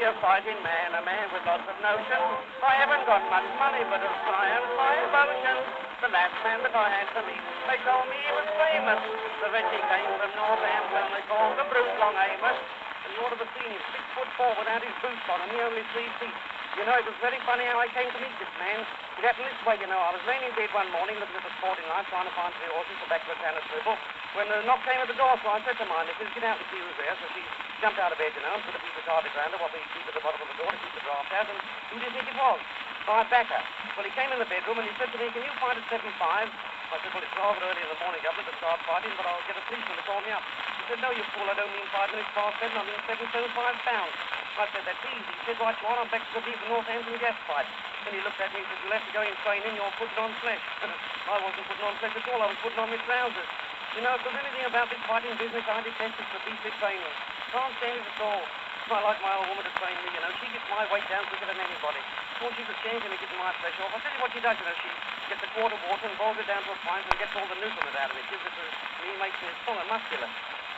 a fighting man, a man with lots of notion. I haven't got much money, but a science, my emotion. The last man that I had to meet, they told me he was famous. The Reggie came from Northampton, they called the brute Long Amos. And you ought to have seen him, 6'4" without his boots on, and he only 3 feet. You know, it was very funny how I came to meet this man. It happened this way, you know. I was laying in bed one morning looking at the sporting life, trying to find 3 horses for back to the town of Swivel, when the knock came at the door, so I said to mine, "Let's get out and see who's there." So she jumped out of bed, you know, and put a piece of carpet around her, what we keep at the bottom of the door to keep the draft out, and who do you think it was? My backer. Well, he came in the bedroom and he said to me, "Can you find at 7.5? I said, "Well, it's rather early in the morning, Governor, to start fighting, but I'll get a policeman to call me up." He said, "No, you fool, I don't mean 5 minutes past 7, I mean 7 stone 5 pounds. I said, "That's easy." He said, "Right, you are, I'm back to the Northampton gas fight." Then he looked at me and said, "You'll have to go in training, you're putting on flesh." I wasn't putting on flesh at all, I was putting on my trousers. You know, if there's anything about this fighting business I detest, it's the beastly training. Can't stand it at all. I like my old woman to train me, you know. She gets my weight down quicker than anybody. Oh, she's a change and it gets my flesh off. I'll tell you what she does, you know. She gets a quart of water and boils it down to a pint and gets all the nutriment out of it. Gives it to me, makes me strong and muscular.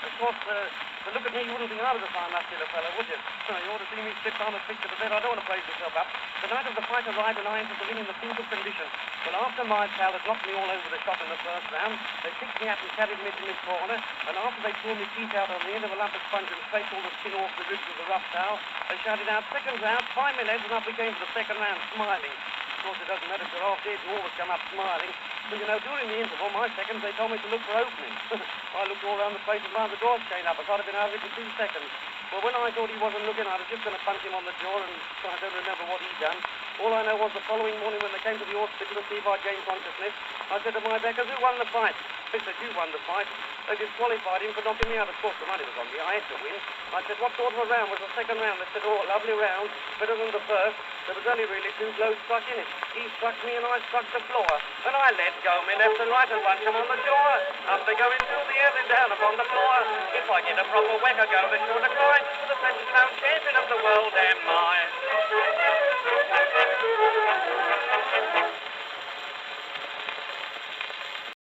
Of course, to look at me, you wouldn't think I was a fine muscular fellow, would you? You ought to see me slip on the feet to the bed. I don't want to praise myself up. The night of the fight arrived and I entered the ring in the pink of condition. Well, after my pal had knocked me all over the shop in the first round, they picked me up and carried me to my corner, and after they pulled me teeth out on the end of a lump of sponge and scraped all the skin off the ribs with a rough towel, they shouted out, "Second round, 5 minutes," and up we came to the second round, smiling. Of course, it doesn't matter if you're half dead, you always come up smiling. But, you know, during the interval, my seconds, they told me to look for openings. I looked all around the place and found the doors chained up. I thought I'd been out of it in 2 seconds. Well, when I thought he wasn't looking, I was just going to punch him on the jaw, and I don't remember what he'd done. All I know was the following morning when they came to the hospital to see if I'd gained consciousness, I said to my backers, "Who won the fight?" They said, "You won the fight." They disqualified him for knocking me out. Of course, the money was on me. I had to win. I said, "What sort of a round was the second round?" They said, "Oh, a lovely round, better than the first. There was only really 2 blows struck in it. He struck me and I struck the floor. And I let go me left and right and punch him on the jaw. Up they go into the air and down upon the floor. If I get a proper whack, I go to